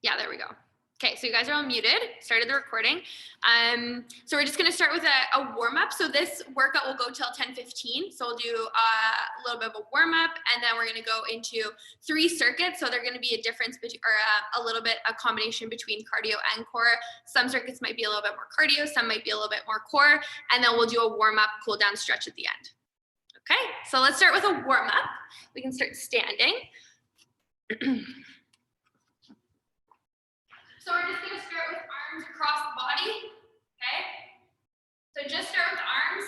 Yeah, there we go. Okay, so you guys are all muted, started the recording. So we're just gonna start with a warm-up. So this workout will go till 10:15. So we'll do a little bit of a warm-up, and then we're gonna go into 3 circuits. So they're gonna be a difference between, or a little bit, a combination between cardio and core. Some circuits might be a little bit more cardio, some might be a little bit more core, and then we'll do a warm-up, cool down stretch at the end. Okay, so let's start with a warm-up. We can start standing. So we're just going to start with arms across the body, okay? So just start with the arms.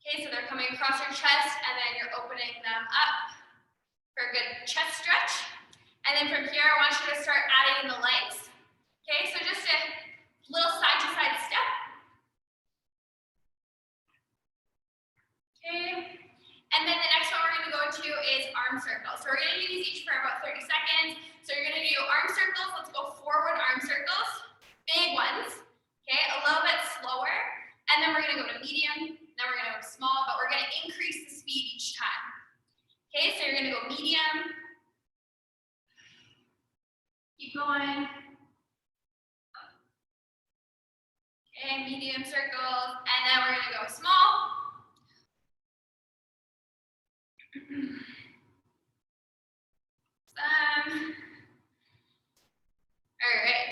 Okay, so they're coming across your chest, and then you're opening them up for a good chest stretch. And then from here, I want you to start adding in the legs. Okay, so just a little side-to-side step. Okay, and then the next one we're going to go into is arm circles. So we're going to do these each for about 30 seconds. So you're going to do arm circles. Let's go forward arm circles, big ones, okay, a little bit slower. And then we're going to go to medium, then we're going to go to small, but we're going to increase the speed each time. Okay, so you're going to go medium, keep going. Okay, medium circles, and then we're going to go small. All right,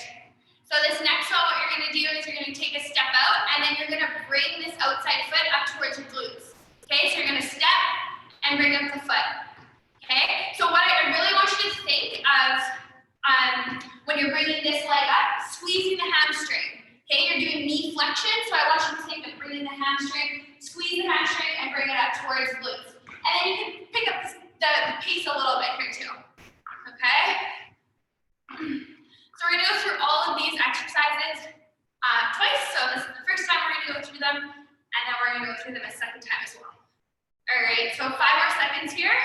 so this next one, what you're gonna do is you're gonna take a step out, and then you're gonna bring this outside foot up towards your glutes. Okay, so you're gonna step and bring up the foot. Okay, so what I really want you to think of when you're bringing this leg up, squeezing the hamstring. Okay, you're doing knee flexion, so I want you to think of bringing the hamstring, squeeze the hamstring, and bring it up towards glutes. And then you can pick up the pace a little bit here too. Okay. So we're going to go through all of these exercises twice. So this is the first time we're going to go through them, and then we're going to go through them a second time as well. All right, so 5 more seconds here.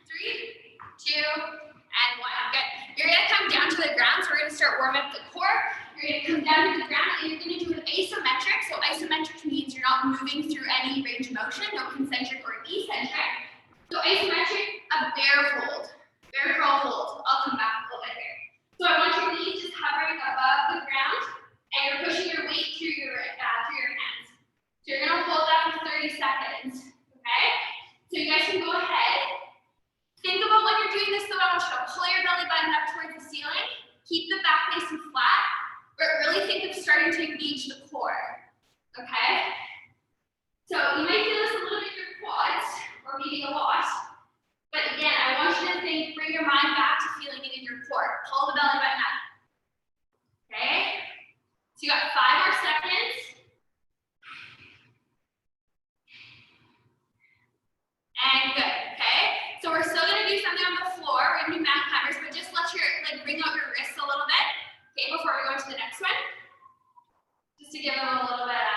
3, 2, and 1. Good. You're going to come down to the ground, so we're going to start warming up the core. You're going to come down to the ground, and you're going to do an isometric. So isometric means you're not moving through any range of motion, no concentric or eccentric. So isometric, a bear hold. Bear crawl hold. I'll come back a little bit here. So I want your knees just hovering above the ground, and you're pushing your weight through your hands. So you're going to hold that for 30 seconds. Okay? So you guys can go ahead. Think about when you're doing this, though. I want you to pull your belly button up towards the ceiling. Keep the back nice and flat, but really think of starting to engage the core. Okay? So you might feel this a little bit in your quads, or maybe a lot. But again, I want you to think, bring your mind back to feeling it in your core. Pull the belly button up. Okay? So you got 5 more seconds. And good, okay? So we're still gonna do something on the floor. We're gonna do mountain climbers, but just let your, bring out your wrists a little bit, okay, before we go into the next one. Just to give them a little bit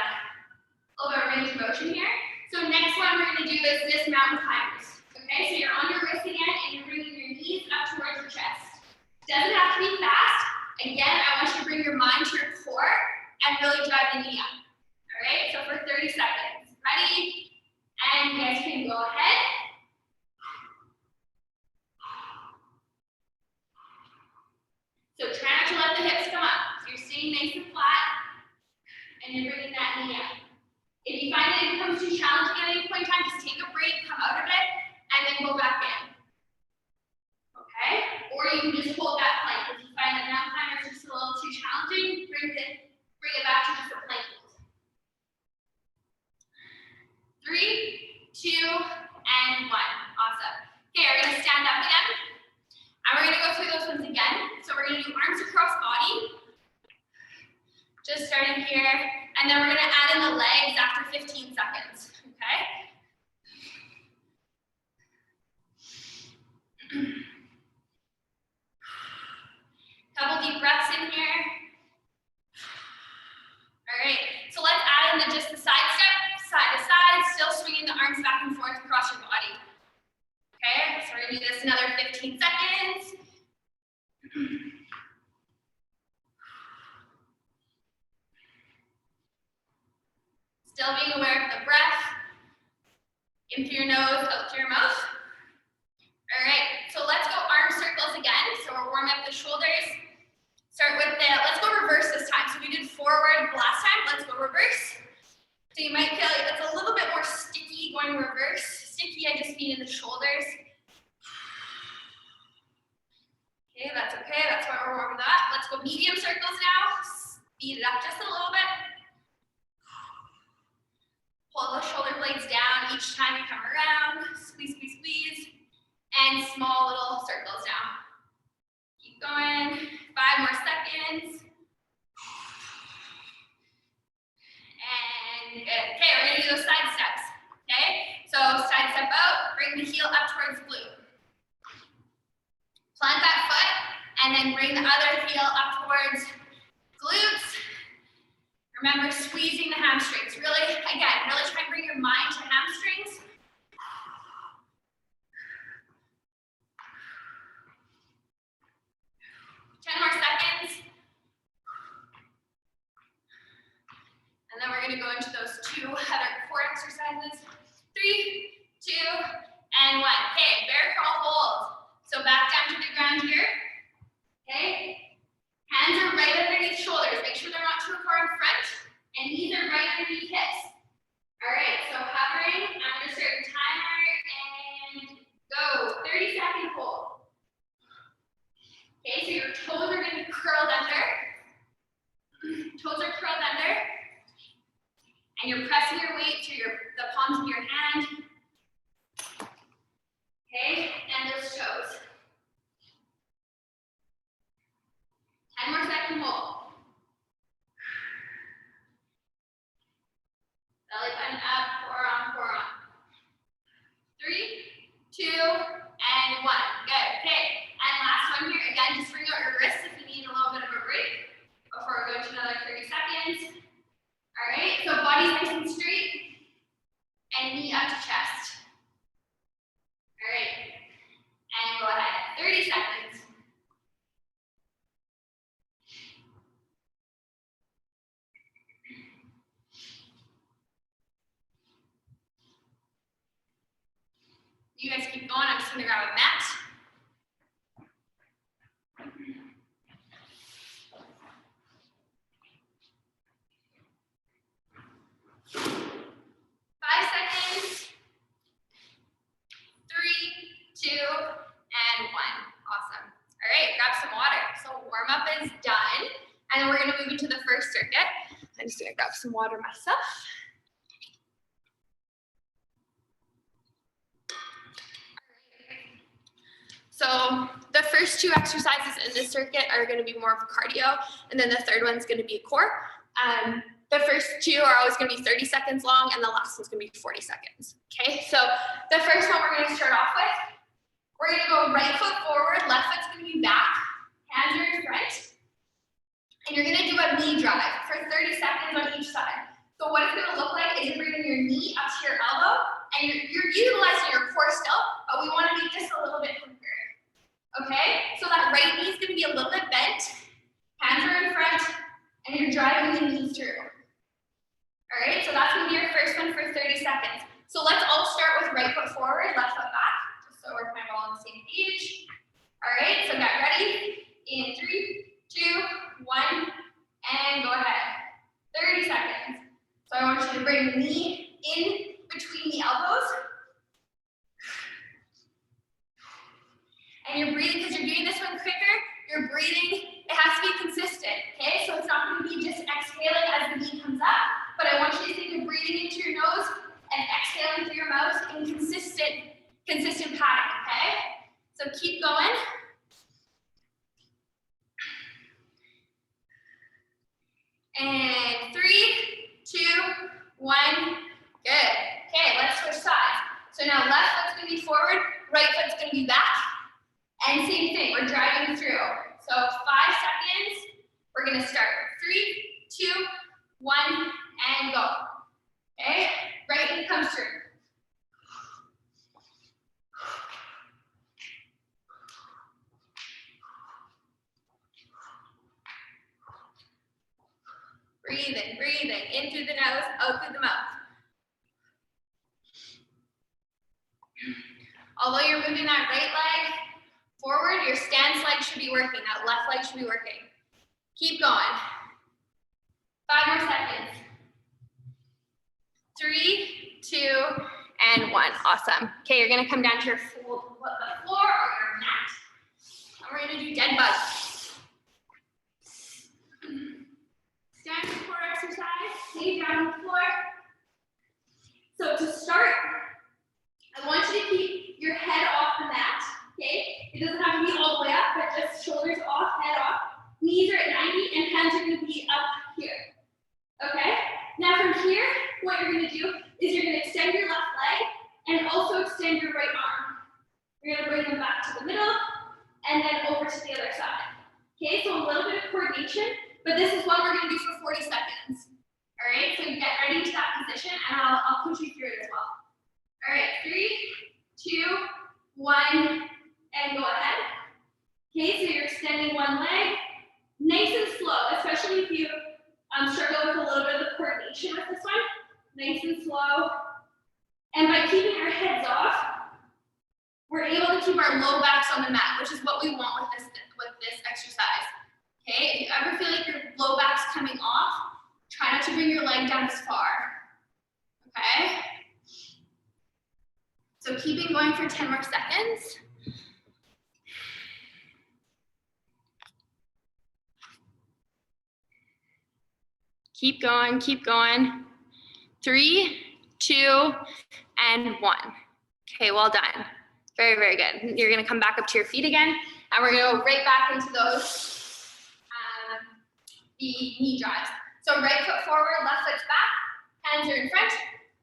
of range of motion here. So next one we're gonna do is this mountain climbers. Okay, so you're on your wrist again, and you're bringing your knees up towards your chest. Doesn't have to be fast. Again, I want you to bring your mind to your core and really drive the knee up. All right, so for 30 seconds. Ready? And you guys can go ahead. So try not to let the hips come up. So you're staying nice and flat, and you're bringing that knee up. If you find that it becomes too challenging at any point in time, just take a break, come out of it, and then go back in. Okay? Or you can just hold that plank. If you find that mountain climber is just a little too challenging, bring it back to just a plank hold. 3, 2, and 1. Awesome. Okay, we're going to stand up again. And we're going to go through those ones again. So we're going to do arms across body. Just starting here. And then we're going to add in the legs after 15 seconds. Okay? Couple deep breaths in here. All right, so let's add in just the side step, side to side, still swinging the arms back and forth across your body. Okay, so we're gonna do this another 15 seconds. Still being aware of the breath. In through your nose, out through your mouth. All right. me in the shoulders. Okay, that's okay. That's why we're warming up. Let's go medium circles now. Speed it up just a little bit. Pull the shoulder blades down each time you come around. Squeeze, squeeze, squeeze. And small little circles now. Keep going. 5 more seconds. And good. Okay, we're gonna do those side steps. Okay, so side step out, bring the heel up towards glute. Plant that foot, and then bring the other heel up towards glutes. Remember, squeezing the hamstrings. Really, again, really try and bring your mind to hamstrings. More seconds. And then we're going to go into those 2 other core exercises. 3, 2, and 1. Okay, bear crawl hold. So back down to the ground here. Okay. Hands are right underneath shoulders. Make sure they're not too far in front. And knees are right underneath hips. All right, so hovering. I'm going to start the timer and go. 30-second hold. Okay, so your toes are going to be curled under. Toes are curled under. And you're pressing your weight to the palms of your hand. Okay, and those toes. 10 more second hold. Belly button up, core on, core on. 3, 2, and 1. Good, okay. And last one here, again, just bring out your wrists if you need a little bit of a break before we go to another 30 seconds. All right, so body's nice and straight and knee up to chest. All right, and go ahead, 30 seconds. You guys keep going, I'm just gonna grab a mat. And then we're going to move into the first circuit. I'm just going to grab some water myself. So the first 2 exercises in this circuit are going to be more of cardio, and then the third one's going to be core. The first 2 are always going to be 30 seconds long, and the last one's going to be 40 seconds. Okay, so the first one we're going to start off with, we're going to go right foot forward, left foot's going to be back, hands are in front. And you're gonna do a knee drive for 30 seconds on each side. So what it's gonna look like is you're bringing your knee up to your elbow, and you're utilizing your core still, but we wanna make this a little bit quicker. Okay? So that right knee is gonna be a little bit bent, hands are in front, and you're driving the knee through. All right, so that's gonna be your first one for 30 seconds. So let's all start with right foot forward, left foot back, just so we're kind of all on the same page. All right, so get ready. In 3, 2, 1, and go ahead. 30 seconds. So I want you to bring the knee in between the elbows. And you're breathing, because you're doing this one quicker, you're breathing, it has to be consistent, okay? So it's not going to be just exhaling as the knee comes up, but I want you to think of breathing into your nose and exhaling through your mouth in consistent pattern, okay? So keep going. And 3, 2, 1, good. Okay, let's switch sides. So now left foot's gonna be forward, right foot's gonna be back. And same thing, we're driving through. So 5 seconds, we're gonna start. 3, 2, 1, and go. Okay, right knee comes through. Breathing, breathing, in through the nose, out through the mouth. Although you're moving that right leg forward, your stance leg should be working, that left leg should be working. Keep going. 5 more seconds. 3, 2, and 1. Awesome. Okay, you're gonna come down to your floor or your mat. And we're gonna do dead bug. Standard core exercise, lay down on the floor. So to start, I want you to keep your head off the mat, okay? It doesn't have to be all the way up, but just shoulders off, head off. Knees are at 90 and hands are gonna be up here, okay? Now from here, what you're gonna do is you're gonna extend your left leg and also extend your right arm. You're gonna bring them back to the middle and then over to the other side. Okay, so a little bit of coordination, but this is what we're gonna do for 40 seconds. All right, so get ready to that position and I'll push you through it as well. All right, 3, 2, 1, and go ahead. Okay, so you're extending one leg, nice and slow, especially if you struggle with a little bit of the coordination with this one. Nice and slow. And by keeping our heads off, we're able to keep our low backs on the mat, which is what we want with this exercise. Okay, if you ever feel like your low back's coming off, try not to bring your leg down as far. Okay? So keeping going for 10 more seconds. Keep going, keep going. 3, 2, and 1. Okay, well done. Very, very good. You're gonna come back up to your feet again, and we're gonna go right back into those the knee drives. So right foot forward, left foot's back, hands are in front.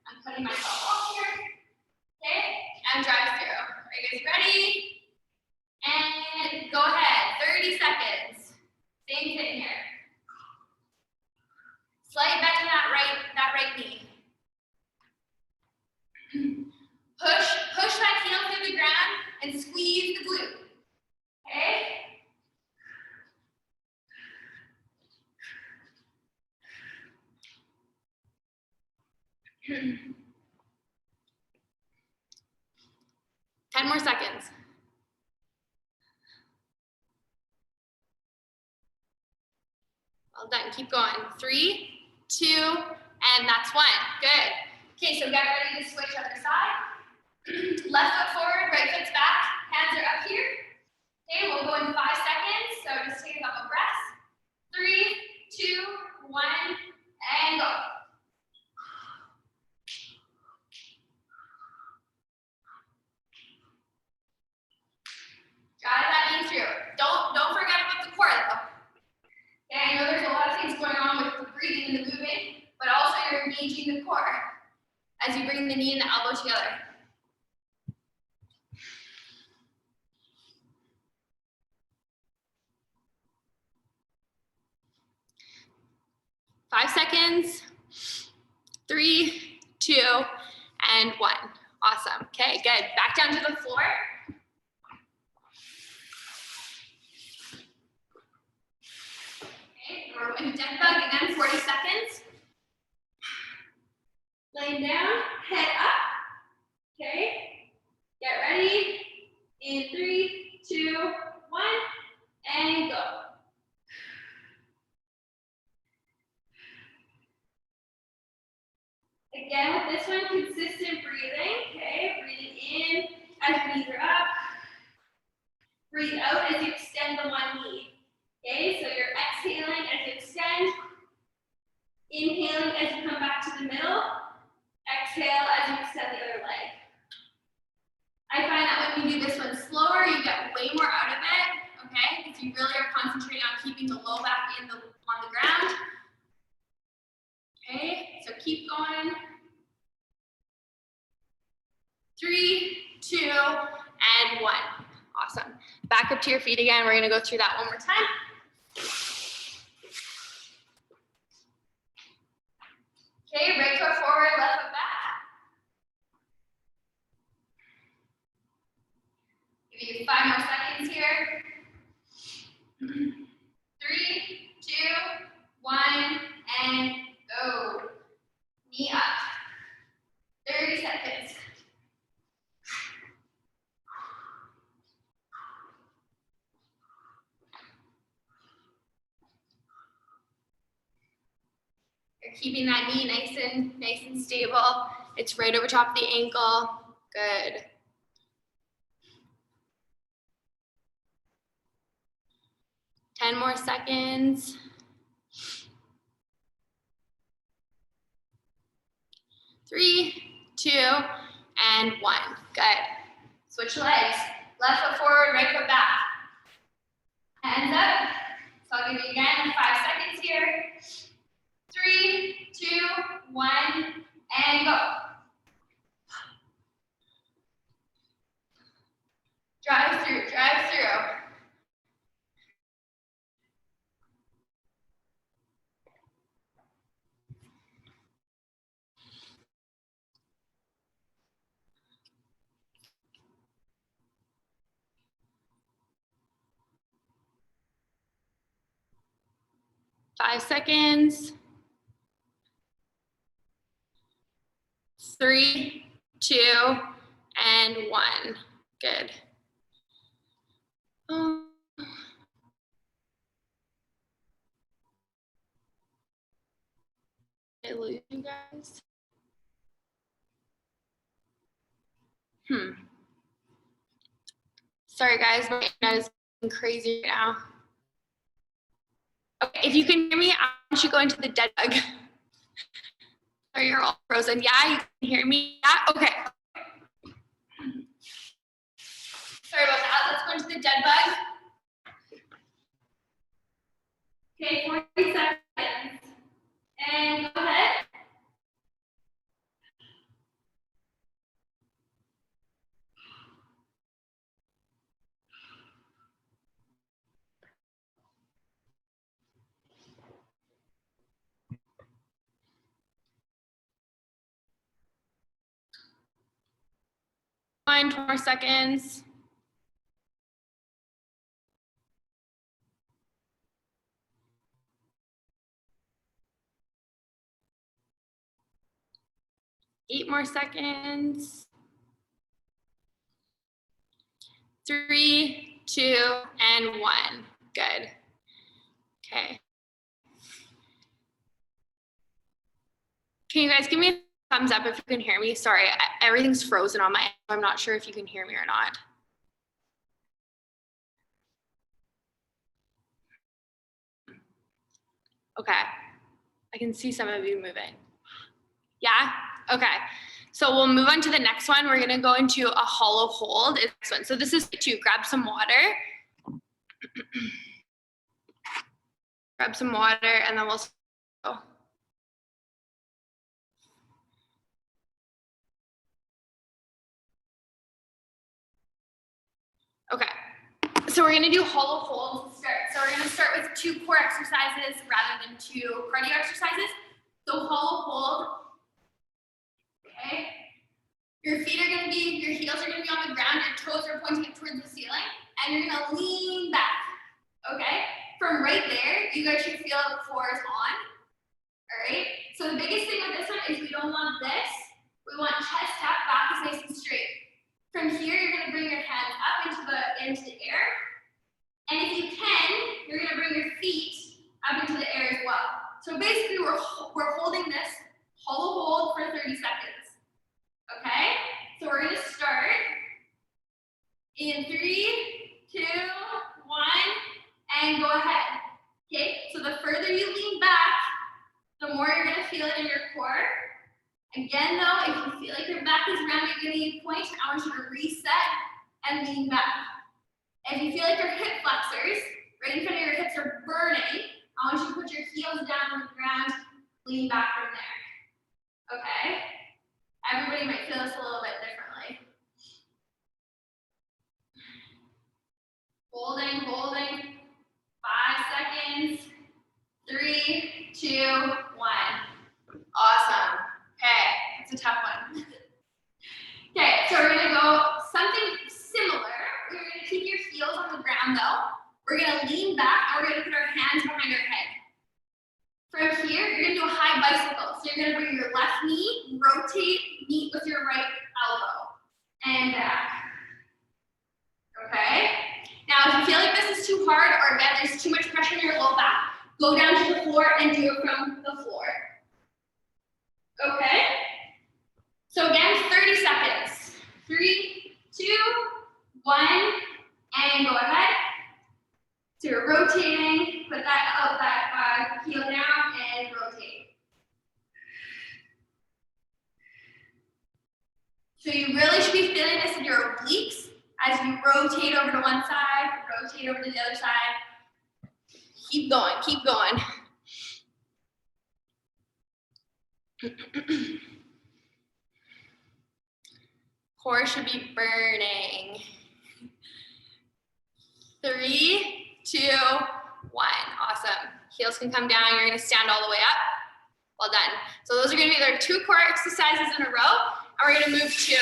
I'm putting myself off here. Okay, and drive through. Are you guys ready? And go ahead, 30 seconds. Same thing here. Slight bend in that right knee. Push that heel through the ground and squeeze the glute. Okay? Ten more seconds. Well done. Keep going. 3, 2, and that's 1. Good. Okay, so get ready to switch other side. Left foot forward, right foot's back. Hands are up here. Okay, we'll go in 5 seconds. So just take a couple breaths. 3, 2, 1, and go. Drive that knee through. Don't forget about the core though. Okay, I know there's a lot of things going on with the breathing and the moving, but also you're engaging the core as you bring the knee and the elbow together. Five seconds. 3, 2, and 1. Awesome. Okay, good. Back down to the floor. Okay, we're going to dead bug again, 40 seconds. Laying down, head up. Okay, get ready. In 3, 2, 1, and go. Again, with this one, consistent breathing. Okay, breathing in as your knees are up. Breathe out as you extend the one knee. Okay, so you're exhaling as you extend. Inhaling as you come back to the middle. Exhale as you extend the other leg. I find that when you do this one slower, you get way more out of it. Okay, if you really are concentrating on keeping the low back on the ground. Okay, so keep going. 3, 2, and 1. Awesome. Back up to your feet again. We're gonna go through that one more time. Okay, right foot forward, left foot back. Give you 5 more seconds here. 3, 2, 1, and go. Knee up. 30 seconds. You're keeping that knee nice and stable. It's right over top of the ankle. Good. Ten more seconds. 3, 2, and 1. Good. Switch legs. Left foot forward, right foot back. Hands up. So I'll give you again 5 seconds here. 3, 2, 1, and go. Drive through, drive through. Five seconds. 3, 2, and 1. Good. Did I lose you guys? Sorry guys, my internet is going crazy right now. Okay, if you can hear me, I want you to go into the dead bug. Or you're all frozen. Yeah, you can hear me? Yeah, okay. Sorry about that. Let's go into the dead bug. Okay, 40 seconds. And go ahead. Fine, 20 more seconds. Eight more seconds. 3, 2, and 1. Good. Okay. Can you guys give me a thumbs up if you can hear me? Sorry, everything's frozen on my end. I'm not sure if you can hear me or not. Okay. I can see some of you moving. Yeah? Okay. So we'll move on to the next one. We're gonna go into a hollow hold. So this is to grab some water. Grab some water and then we'll go. Okay. So we're gonna do hollow hold to start. So we're gonna start with 2 core exercises rather than 2 cardio exercises. So hollow hold. Okay. Your feet are gonna be, your heels are gonna be on the ground, your toes are pointing towards the ceiling, and you're gonna lean back. Okay? From right there, you guys should feel the core is on. Alright? So the biggest thing with this one is we don't want this. We want chest tap, back is nice and straight. From here, you're gonna bring your hands up into the air. And if you can, you're gonna bring your feet up into the air as well. So basically, we're holding this hollow hold for 30 seconds. Okay? So we're gonna start in 3, 2, 1, and go ahead. Okay? So the further you lean back, the more you're gonna feel it in your core. Again though, if you feel like your back is round, you're gonna need a point, I want you to reset and lean back. If you feel like your hip flexors, right in front of your hips are burning, I want you to put your heels down on the ground, lean back from there. Okay? Everybody might feel this a little bit differently. Holding, holding. 5 seconds. 3, 2, 1. Awesome. Okay, it's a tough one. Okay, so we're gonna go something similar. We're gonna keep your heels on the ground though. We're gonna lean back and we're gonna put our hands behind our head. From here, you're gonna do a high bicycle. So you're gonna bring your left knee, rotate, meet with your right elbow, and back. Okay? Now, if you feel like this is too hard or again, there's too much pressure in your low back, go down to the floor and do it from the floor. Okay? and go ahead. So you're rotating, put that heel down and rotate. So you really should be feeling this in your obliques as you rotate over to one side, rotate over to the other side. Keep going, keep going. Core should be burning. 3, 2, 1. Awesome. Heels can come down. You're going to stand all the way up. Well done. So those are going to be their 2 core exercises in a row. And we're going to move to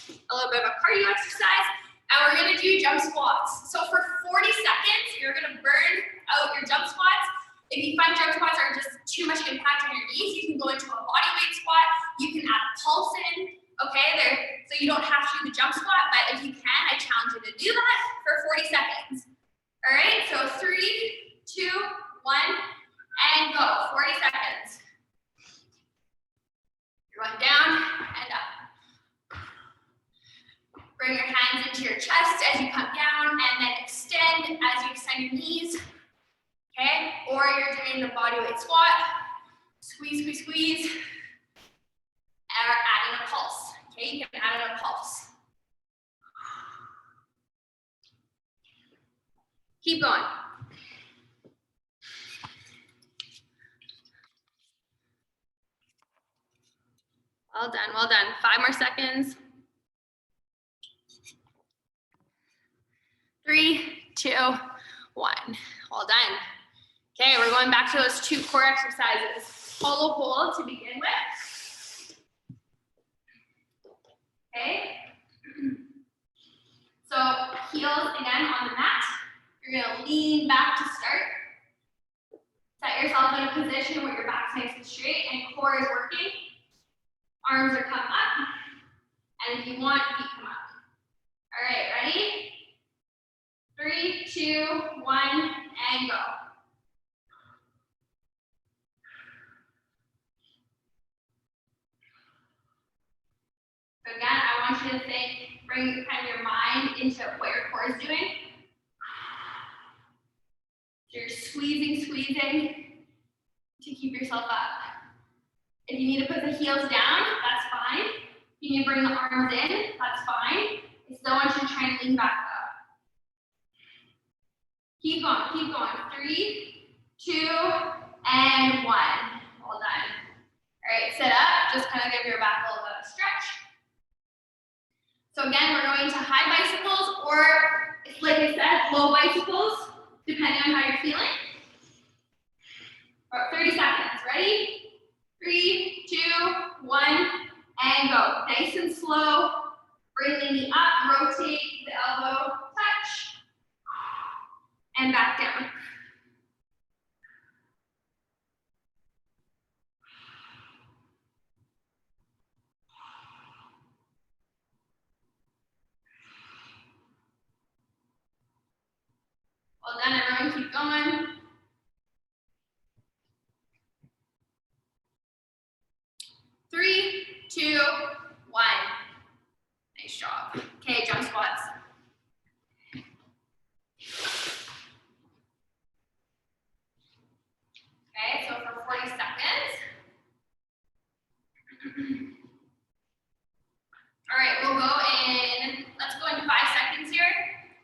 a little bit of a cardio exercise. And we're going to do jump squats. So for 40 seconds, you're going to burn out your jump squats. If you find jump squats are just too much impact on your knees, you can go into a body weight squat. You can add a pulse in. Okay, so you don't have to do the jump squat, but if you can, I challenge you to do that for 40 seconds. All right, so 3, 2, 1, and go. 40 seconds. You're going down and up. Bring your hands into your chest as you come down, and then extend as you extend your knees. Okay, or you're doing the body weight squat. Squeeze, squeeze, squeeze. Or adding a pulse. Okay, you can add in a pulse. Keep going. Well done, well done. 5 more seconds. 3, 2, 1. Well done. Okay, we're going back to those 2 core exercises. Hollow hold to begin with. Okay. So heels again on the mat. You're gonna lean back to start. Set yourself in a position where your back's nice and straight and core is working. Arms are come up. And if you want, feet come up. All right, ready? 3, 2, 1, and go. So again, I want you to think, bring kind of your mind into what your core is doing. So you're squeezing, squeezing to keep yourself up. If you need to put the heels down, that's fine. If you need to bring the arms in, that's fine. I still want you to try and lean back up. Keep going, keep going. 3, 2, and 1. Well done. All right, sit up. Just kind of give your back a little bit of stretch. So again, we're going to high bicycles, or like I said, low bicycles, depending on how you're feeling. About 30 seconds. Ready? 3, 2, 1, and go. Nice and slow. Bring the knee up, rotate the elbow, touch, and back down. Well done, everyone. Keep going. 3, 2, 1. Nice job. Okay, jump squats. Okay, so for 40 seconds. All right, we'll go in, let's go into 5 seconds here.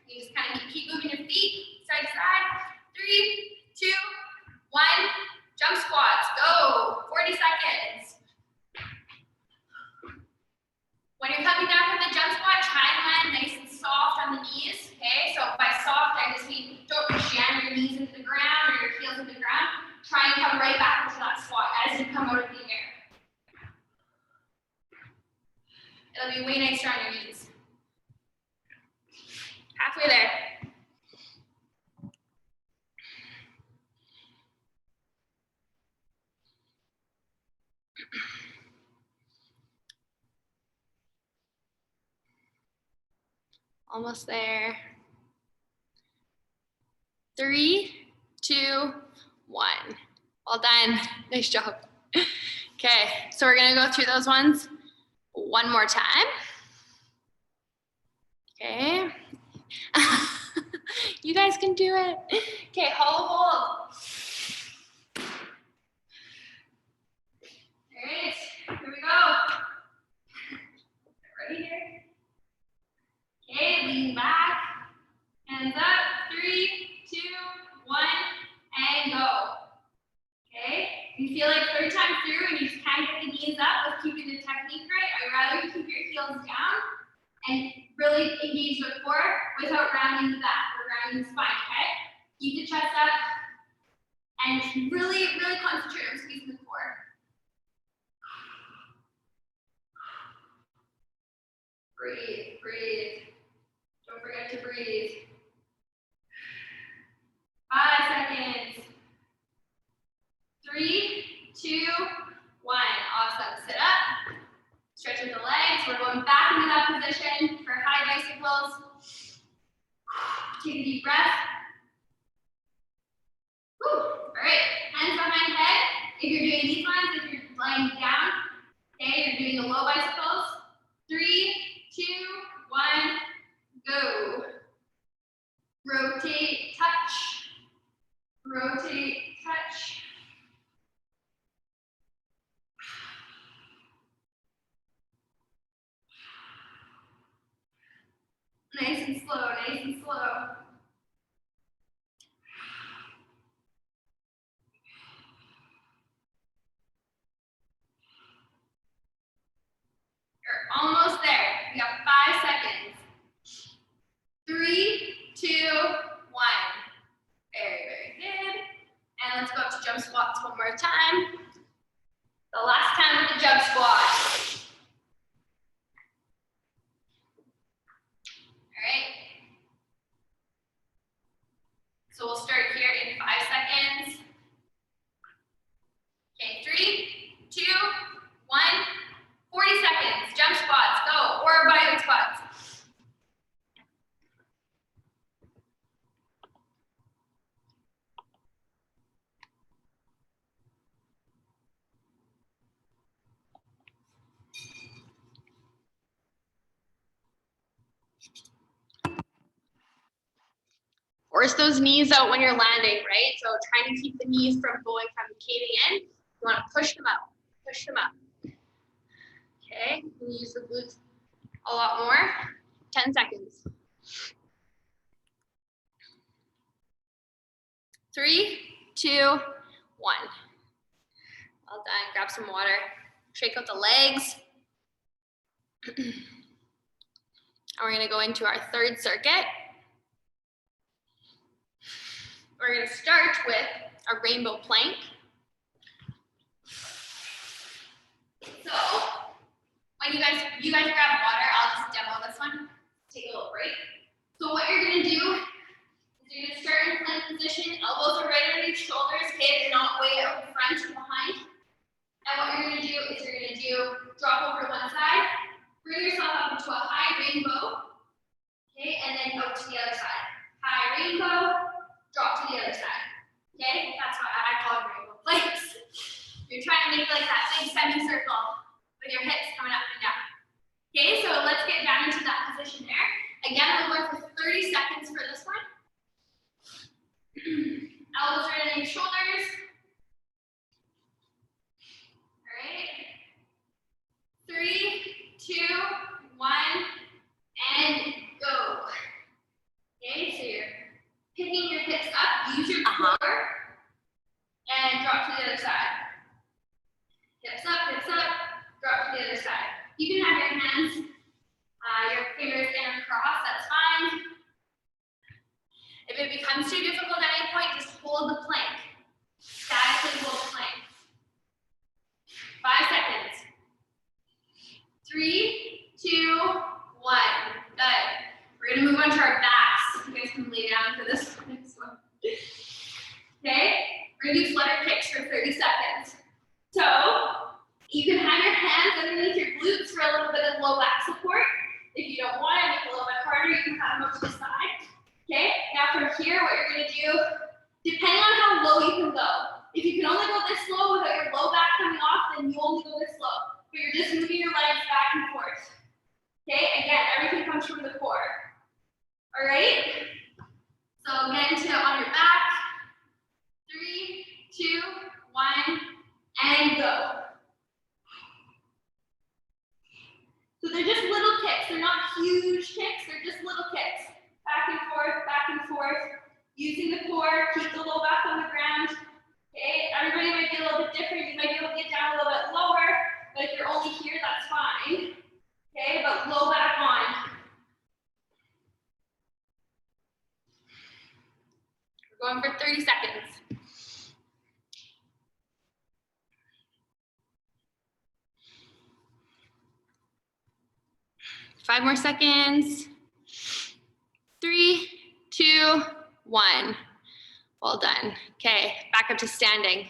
You just kind of keep moving your feet side to side. 3, 2, 1. Jump squats. Go. 40 seconds. When you're coming down from the jump squat, try and land nice and soft on the knees. Okay, so by soft, I just mean don't jam your knees into the ground or your heels into the ground. Try and come right back into that squat as you come out of the air. It'll be way nicer on your knees. Halfway there. Almost there. 3, 2, 1. Well done. Nice job. Okay, so we're gonna go through those ones one more time. Okay. You guys can do it. Okay, hold. All right, here we go. Ready here? Okay, lean back, hands up, 3, 2, 1, and go. Okay, you feel like third time through and you just kind of get the knees up with keeping the technique right. I'd rather you keep your heels down and really engage the core without rounding the back or rounding the spine, okay? Keep the chest up and really concentrate on squeezing the core. Breathe, breathe. Don't forget to breathe. 5 seconds. 3, 2, 1. Awesome. Sit up. Stretch with the legs. We're going back into that position for high bicycles. Take a deep breath. Whew. All right. Hands behind head. If you're doing these ones, if you're lying down, okay, you're doing the low bicycles. 3, 2, 1, go. Rotate, touch. Rotate, touch. Nice and slow, nice and slow. You're almost there. We have 5 seconds. 3, 2, 1. Very good. And let's go up to jump squats one more time. The last time with the jump squat. All right. So we'll start here in 5 seconds. Okay, 3, 2, 1. 40 seconds. Jump squats. Go. Or bodyweight squats. Force those knees out when you're landing, right? So trying to keep the knees from caving in. You want to push them out. Push them up. Okay, you can use the glutes a lot more. 10 seconds. 3, 2, 1. Well done. Grab some water. Shake out the legs. And we're going to go into our third circuit. We're going to start with a rainbow plank. So, when you guys grab water, I'll just demo this one. Take a little break. So what you're going to do is you're going to start in plank position. Elbows are right underneath shoulders. Okay, they're not way out in front or behind. And what you're going to do is you're going to drop over to one side, bring yourself up into a high rainbow. Okay, and then out to the other side. High rainbow. Drop to the other side. Okay, that's what I call it rainbow planks. You're trying to make like that big semicircle with your hips coming up and down. Okay, so let's get down into that position there. Again, we're going for 30 seconds for this one. Elbows right on your shoulders. All right. 3, 2, 1, and go. Okay, so you're picking your hips up, use your core, and drop to the other side. Hips up, drop to the other side. You can have your hands, your fingers in and across, that's fine. If it becomes too difficult at any point, just hold the plank. Statically hold the plank. 5 seconds. 3, 2, 1. Good. We're going to move on to our backs. You guys can lay down for this next one. Okay? We're going to do flutter kicks for 30 seconds. So, you can have your hands underneath your glutes for a little bit of low back support. If you don't want to make it a little bit harder, you can have them up to the side. Okay? Now from here, what you're going to do, depending on how low you can go. If you can only go this low without your low back coming off, then you only go this low. But you're just moving your legs back and forth. Okay? Again, everything comes from the core. All right? So Using the core, keep the low back on the ground. Okay, everybody might be a little bit different. You might be able to get down a little bit lower, but if you're only here, that's fine. Okay, but low back on. We're going for 30 seconds. Five more seconds. 3, 2, 1. Well done. Okay, back up to standing.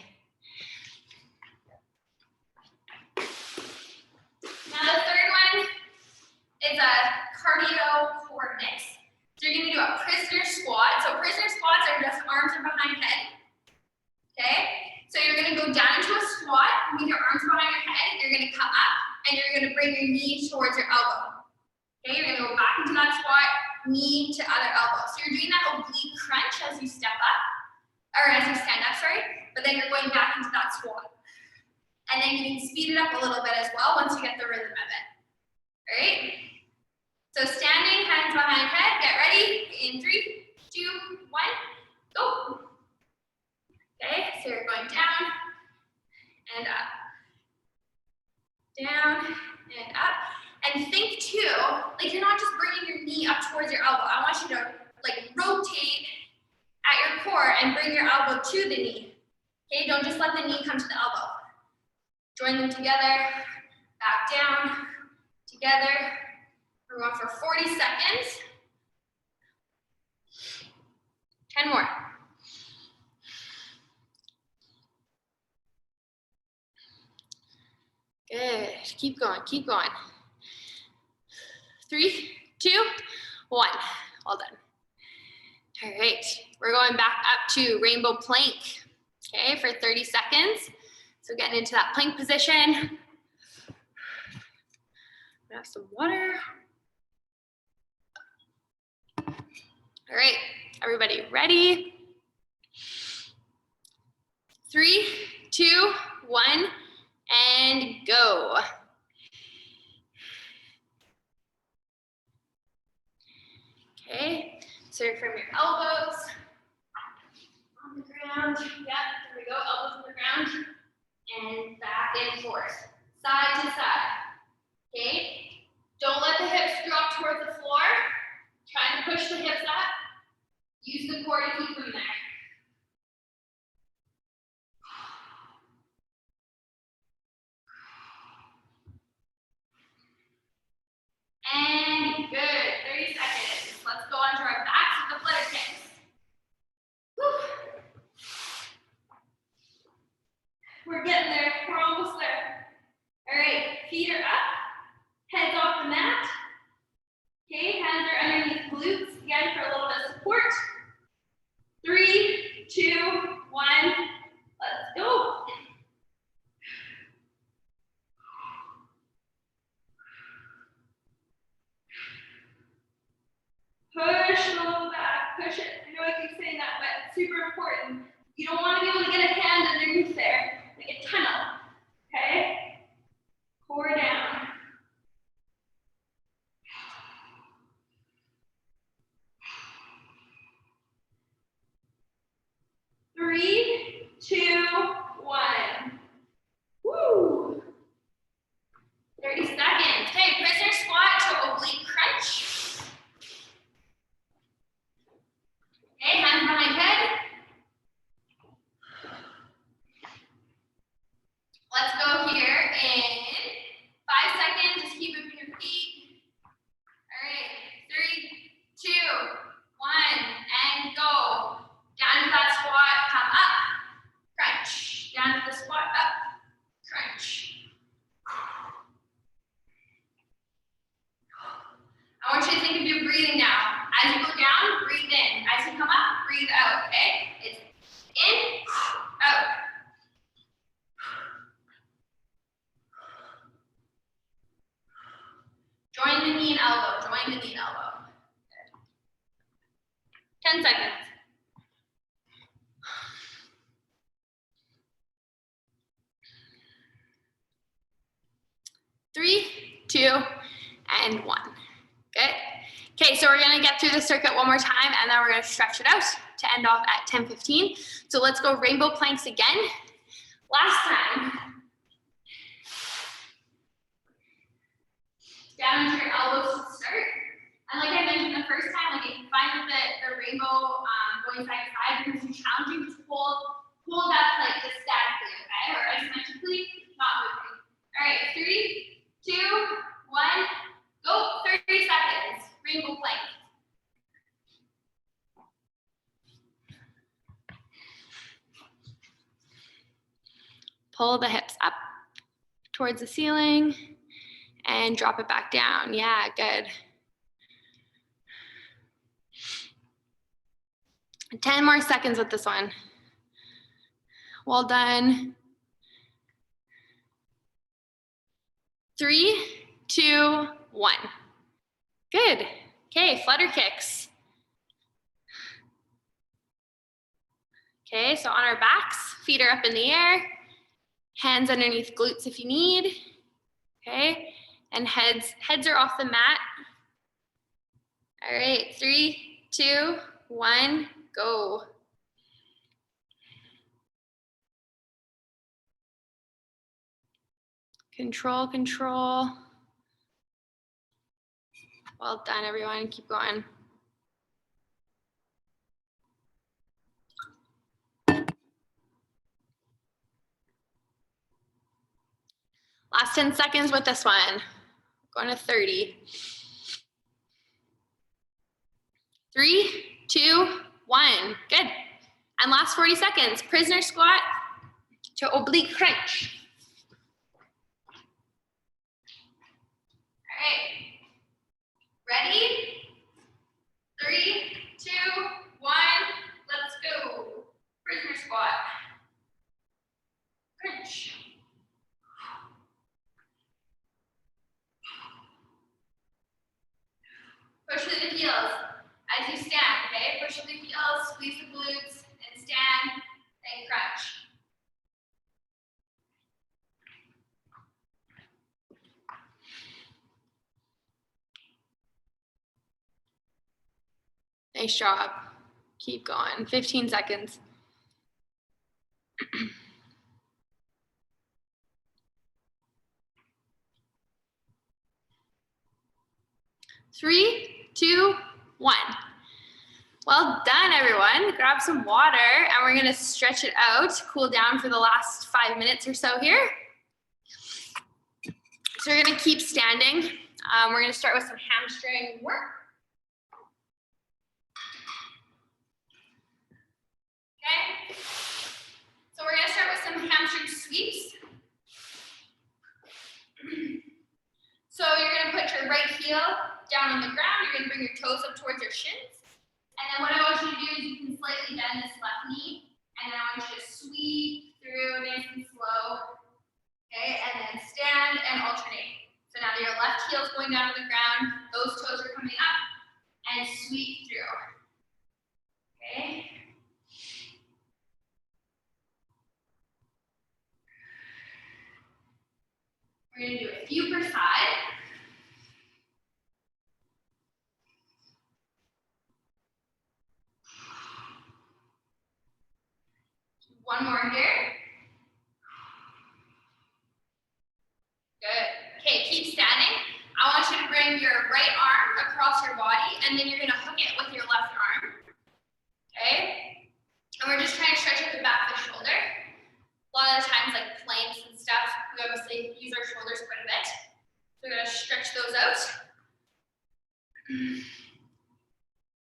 Now the third one is a cardio core mix. So you're gonna do a prisoner squat. So prisoner squats are just arms are behind head. Okay? So you're gonna go down into a squat with your arms behind your head. You're gonna come up and you're gonna bring your knee towards your elbow. Okay, you're gonna go back into that squat, knee to other elbow. So you're doing that oblique crunch as you step up, or as you stand up, sorry, but then you're going back into that squat. And then you can speed it up a little bit as well once you get the rhythm of it. All right? So standing, hands behind head, get ready. In 3, 2, 1, go. Okay, so you're going down and up. Down and up. And think too, like you're not just bringing your knee up towards your elbow. I want you to like rotate at your core and bring your elbow to the knee. Okay, don't just let the knee come to the elbow. Join them together, back down, together. We're going for 40 seconds. 10 more. Good, keep going, keep going. 3, 2, 1, well done. All right, we're going back up to rainbow plank, okay, for 30 seconds. So getting into that plank position. Have some water. All right, everybody ready? 3, 2, 1, and go. Okay, so from your elbows on the ground. Yep, there we go, elbows on the ground. And back and forth, side to side. Okay, don't let the hips drop towards the floor. Try to push the hips up. Use the core to keep them there. And good, 30 seconds. Let's go onto our backs with the flutter kicks. Whew. We're getting there, we're almost there. All right, feet are up, heads off the mat. Okay, hands are underneath glutes, again for a little bit of support. 3, 2, 1, let's go. Push the low back, push it. I know I keep saying that, but it's super important. You don't want to be able to get a hand underneath there, like a tunnel, okay? Core down. Three, 2, 1. Woo! 30 seconds. Okay, prisoner squat to oblique crunch. Okay, hands behind head. Let's go here in 5 seconds. Just keep moving your feet. All right, 3, 2, 1, and go. Down to that squat, come up, crunch. Down to the squat, up, crunch. I want you to think of your breathing now. As you go down, breathe in. As you come up, breathe out, okay? It's in, out. Join the knee and elbow, join the knee and elbow. 10 seconds. 3, 2, and 1. Good. Okay, so we're gonna get through the circuit one more time and then we're gonna stretch it out. to end off at 10:15. So let's go rainbow planks again. Last time. Down into your elbows to start. And like I mentioned the first time, like if you find that the rainbow going side to side becomes too challenging, just pull that plank just statically, okay? Or isometrically, not moving. All right, 3, 2, 1, go. 30 seconds. Rainbow plank. Pull the hips up towards the ceiling and drop it back down. Yeah, good. 10 more seconds with this one. Well done. 3, 2, 1. Good. Okay, flutter kicks. Okay, so on our backs, feet are up in the air, hands underneath glutes if you need. Okay, and heads are off the mat. All right, 3, 2, 1, go. Control, control. Well done, everyone. Keep going. Last 10 seconds with this one. Going to 30. 3, 2, 1. Good. And last 40 seconds. Prisoner squat to oblique crunch. All right. Ready? 3, 2, 1. Let's go. Prisoner squat. Crunch. Push through the heels as you stand, okay? Push through the heels, squeeze the glutes, and stand, and crunch. Nice job. Keep going. 15 seconds. 3, 2, 1. Well done, everyone. Grab some water, and we're gonna stretch it out, cool down for the last 5 minutes or so here. So we're gonna keep standing. We're gonna start with some hamstring work. Okay. So we're gonna start with some hamstring sweeps. So you're gonna put your right heel down on the ground. You're gonna bring your toes up towards your shins. And then what I want you to do is you can slightly bend this left knee. And then I want you to sweep through nice and slow. Okay, and then stand and alternate. So now your left heel is going down to the ground. Those toes are coming up. And sweep through. Okay. We're going to do a few per side. One more here. Good. Okay, keep standing. I want you to bring your right arm across your body, and then you're going to hook it with your left arm. Okay? And we're just trying to stretch out the back of the shoulder. A lot of the times, like planks and stuff, we obviously use our shoulders quite a bit. So we're going to stretch those out.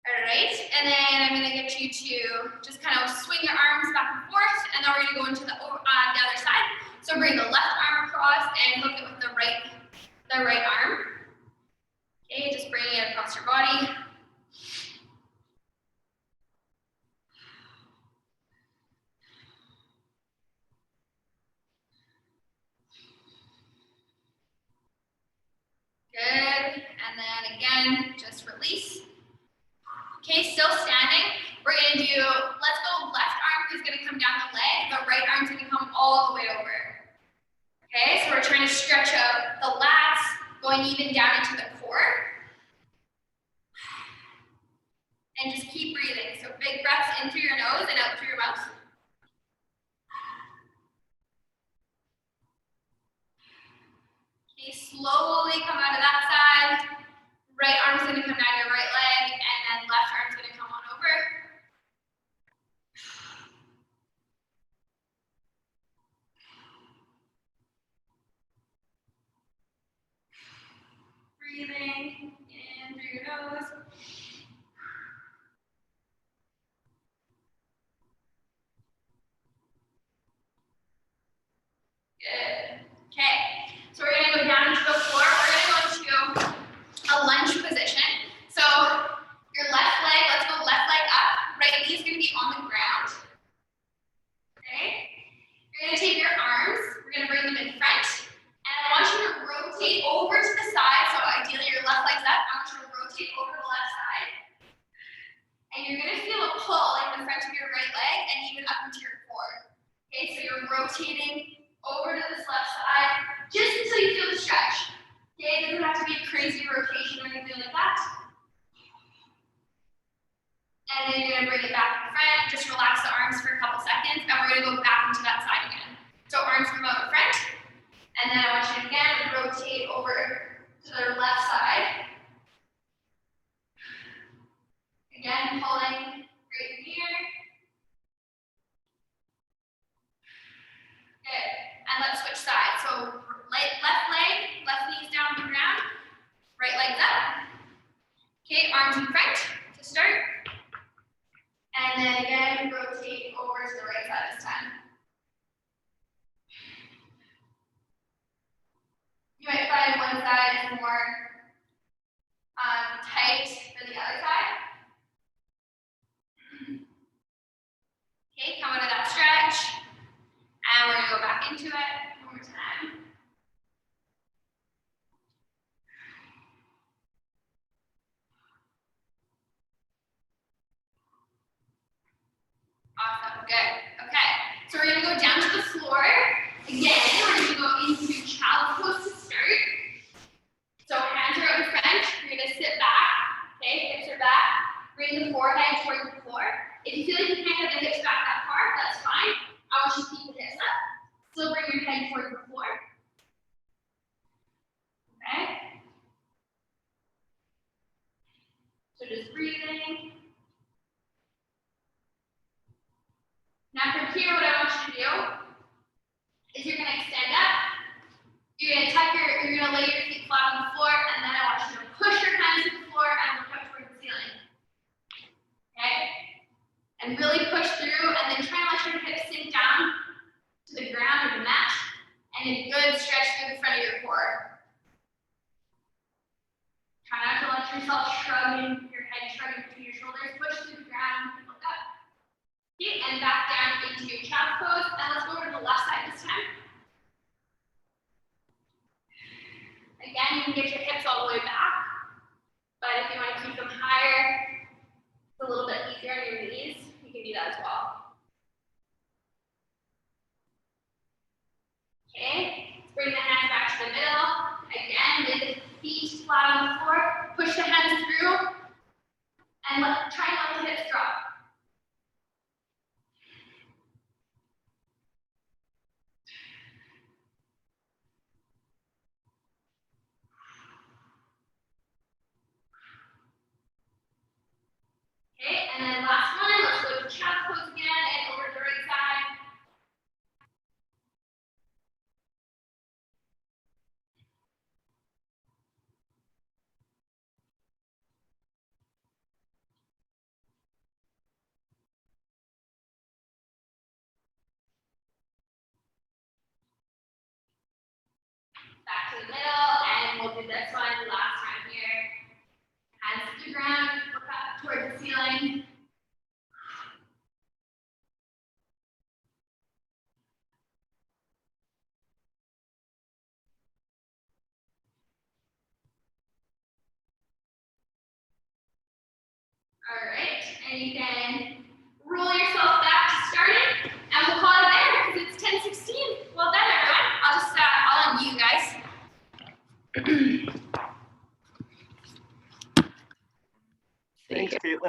All right, and then I'm going to get you to just kind of swing your arms back and forth, and then we're going to go into the other side. So bring the left arm across and hook it with the right arm. Okay, just bringing it across your body. Good, and then again, just release. Okay, still standing. We're gonna do, let's go left arm is gonna come down the leg, the right arm's gonna come all the way over. Okay, so we're trying to stretch out the lats, going even down into the core. And just keep breathing. So big breaths in through your nose and out through your mouth. Okay, slowly come out of that side. Right arm's gonna come down your right leg, and then left arm's gonna come on over. Breathing in through your nose. Good. Okay, so we're gonna go down into the floor. We're gonna go into a lunge position. So your left leg, let's go left leg up. Right knee is gonna be on the ground. Okay? You're gonna take your arms, we're gonna bring them in front, and I want you to rotate over to the side. So ideally your left leg's up. I want you to rotate over to the left side. And you're gonna feel a pull in the front of your right leg and even up into your core. Okay, so you're rotating over to this left side, just until you feel the stretch. Okay, it doesn't have to be a crazy rotation or anything like that. And then you're gonna bring it back in front, just relax the arms for a couple seconds, and we're gonna go back into that side again. So arms come out in front, and then I want you to again rotate over to the left side. Again, pulling right here. Good. And let's switch sides. So left leg, left knee's down on the ground, right leg's up. Okay, arms in front to start. And then again, rotate over to the right side this time. You might find one side is more tight than the other side. Okay, come out of that stretch. And we're gonna go back into it one more time. Awesome, good. Okay, so we're gonna go down to the floor. Again, we're gonna go into child's pose to start. So hands are out in front, you're gonna sit back, okay, hips are back, bring the forehead towards the floor. If you feel like you can't have the hips back that far, that's fine. I want you to keep the hips up. Still bring your head towards the floor. Okay. So just breathing. Now from here, what I want you to do is you're gonna extend up. You're gonna lay your feet flat on the floor, and then I want you to push your hands to the floor and look up towards the ceiling. Okay? And really push through, and then try and let your hips sink down to the ground or the mat, and a good stretch through the front of your core. Try not to let yourself shrug in your head, shrugging between your shoulders. Push through the ground, and look up. Okay, and back down into child's pose, and let's go over to the left side this time. Again, you can get your hips all the way back, but if you want to keep them higher, it's a little bit easier on your knees, you can do that as well. Okay, let's bring the hands back to the middle. Again, lay the feet flat on the floor, push the hands through, and try and let the hips drop. Okay, and then last one, let's go to child's pose again and over to the right side. Back to the middle, and we'll do this one last time here. Hands to the ground, look up towards the ceiling. All right, and you can roll yourself back to starting, and we'll call it there because it's 10:16. Well done, everyone. I'll unmute you guys.